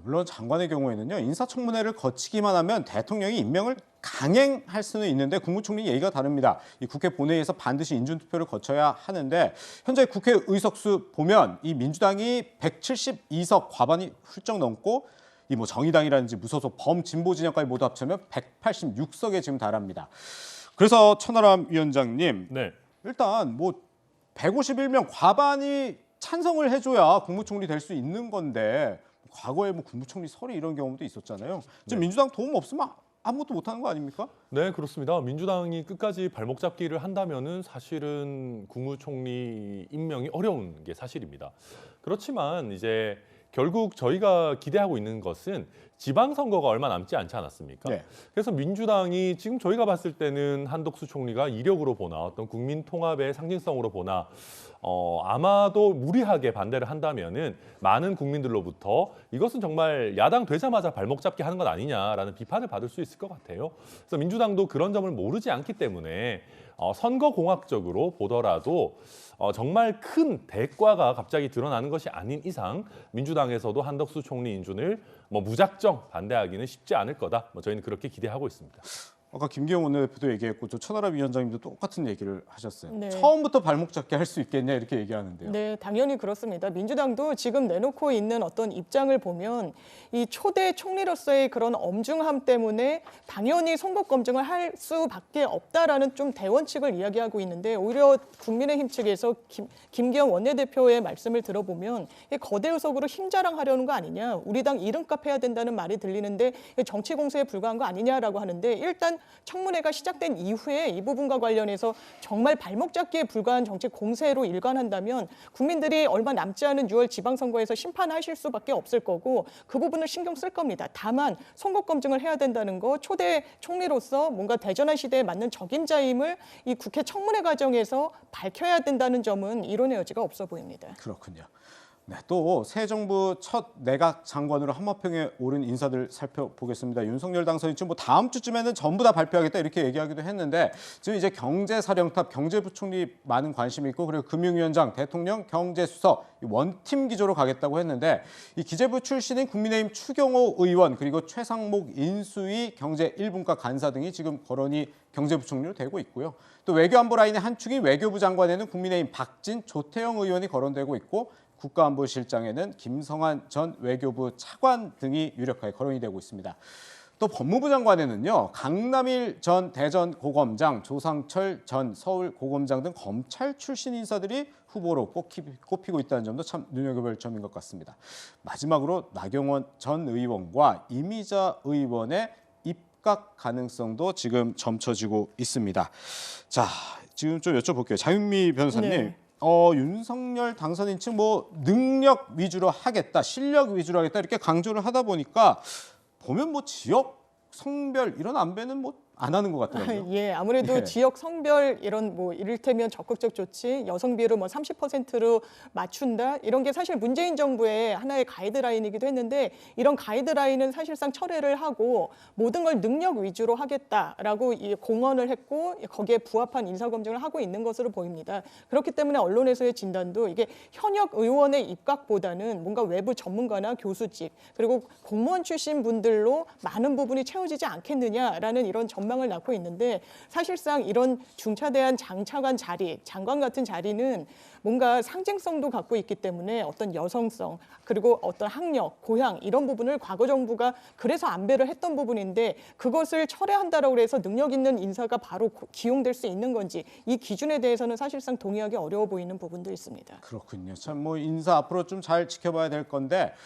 물론 장관의 경우에는요, 인사청문회를 거치기만 하면 대통령이 임명을 강행할 수는 있는데 국무총리 얘기가 다릅니다. 이 국회 본회의에서 반드시 인준투표를 거쳐야 하는데 현재 국회 의석수 보면 이 민주당이 172석 과반이 훌쩍 넘고 이 뭐 정의당이라든지 무소속 범진보 진영까지 모두 합치면 186석에 지금 달합니다. 그래서 천하람 위원장님, 네. 일단 뭐 151명 과반이 찬성을 해줘야 국무총리 될 수 있는 건데 과거에 뭐 국무총리 설이 이런 경험도 있었잖아요. 지금 네. 민주당 도움 없으면 아무것도 못하는 거 아닙니까? 네, 그렇습니다. 민주당이 끝까지 발목 잡기를 한다면은 사실은 국무총리 임명이 어려운 게 사실입니다. 그렇지만 이제 결국 저희가 기대하고 있는 것은 지방선거가 얼마 남지 않지 않았습니까? 네. 그래서 민주당이 지금 저희가 봤을 때는 한덕수 총리가 이력으로 보나 어떤 국민 통합의 상징성으로 보나 아마도 무리하게 반대를 한다면은 많은 국민들로부터 이것은 정말 야당 되자마자 발목 잡기 하는 것 아니냐라는 비판을 받을 수 있을 것 같아요. 그래서 민주당도 그런 점을 모르지 않기 때문에 선거공학적으로 보더라도 정말 큰 대과가 갑자기 드러나는 것이 아닌 이상 민주당에서도 한덕수 총리 인준을 무작정 반대하기는 쉽지 않을 거다. 저희는 그렇게 기대하고 있습니다. 아까 김기현 원내대표도 얘기했고 저 천하람 위원장님도 똑같은 얘기를 하셨어요. 네. 처음부터 발목 잡기 할 수 있겠냐 이렇게 얘기하는데요. 네, 당연히 그렇습니다. 민주당도 지금 내놓고 있는 어떤 입장을 보면 이 초대 총리로서의 그런 엄중함 때문에 당연히 선거 검증을 할 수밖에 없다라는 좀 대원칙을 이야기하고 있는데 오히려 국민의힘 측에서 김기현 원내대표의 말씀을 들어보면 거대 의석으로 힘 자랑하려는 거 아니냐, 우리 당 이름값 해야 된다는 말이 들리는데 정치 공세에 불과한 거 아니냐라고 하는데 일단 청문회가 시작된 이후에 이 부분과 관련해서 정말 발목 잡기에 불과한 정치 공세로 일관한다면 국민들이 얼마 남지 않은 6월 지방선거에서 심판하실 수밖에 없을 거고 그 부분을 신경 쓸 겁니다. 다만 선거 검증을 해야 된다는 거, 초대 총리로서 뭔가 대전환 시대에 맞는 적임자임을 이 국회 청문회 과정에서 밝혀야 된다는 점은 이론의 여지가 없어 보입니다. 그렇군요. 네, 또 새 정부 첫 내각 장관으로 한마평에 오른 인사들 살펴보겠습니다. 윤석열 당선인 지금 뭐 다음 주쯤에는 전부 다 발표하겠다 이렇게 얘기하기도 했는데 지금 이제 경제사령탑, 경제부총리 많은 관심이 있고 그리고 금융위원장, 대통령, 경제수석 원팀 기조로 가겠다고 했는데 이 기재부 출신인 국민의힘 추경호 의원 그리고 최상목 인수위 경제 1분과 간사 등이 지금 거론이 경제부총리로 되고 있고요. 또 외교안보 라인의 한 축인 외교부 장관에는 국민의힘 박진, 조태영 의원이 거론되고 있고 국가안보실장에는 김성한 전 외교부 차관 등이 유력하게 거론이 되고 있습니다. 또 법무부 장관에는요, 강남일 전 대전고검장, 조상철 전 서울고검장 등 검찰 출신 인사들이 후보로 꼽히고 있다는 점도 참 눈여겨볼 점인 것 같습니다. 마지막으로 나경원 전 의원과 이미자 의원의 입각 가능성도 지금 점쳐지고 있습니다. 자, 지금 좀 여쭤볼게요. 장윤미 변호사님. 네. 윤석열 당선인 측 뭐 능력 위주로 하겠다, 실력 위주로 하겠다 이렇게 강조를 하다 보니까 보면 뭐 지역 성별 이런 안배는 뭐 안 하는 것 같더라고요. 예, 아무래도 예. 지역 성별 이런 뭐 이를테면 적극적 조치, 여성 비율을 뭐 30%로 맞춘다 이런 게 사실 문재인 정부의 하나의 가이드라인이기도 했는데 이런 가이드라인은 사실상 철회를 하고 모든 걸 능력 위주로 하겠다라고 공언을 했고 거기에 부합한 인사검증을 하고 있는 것으로 보입니다. 그렇기 때문에 언론에서의 진단도 이게 현역 의원의 입각보다는 뭔가 외부 전문가나 교수직 그리고 공무원 출신 분들로 많은 부분이 채워지지 않겠느냐라는 이런 전망을 낳고 있는데 사실상 이런 중차대한 장차관 자리, 장관 같은 자리는 뭔가 상징성도 갖고 있기 때문에 어떤 여성성 그리고 어떤 학력, 고향 이런 부분을 과거 정부가 그래서 안배를 했던 부분인데 그것을 철회한다라고 해서 능력 있는 인사가 바로 기용될 수 있는 건지 이 기준에 대해서는 사실상 동의하기 어려워 보이는 부분도 있습니다. 그렇군요. 참 뭐 인사 앞으로 좀 잘 지켜봐야 될 건데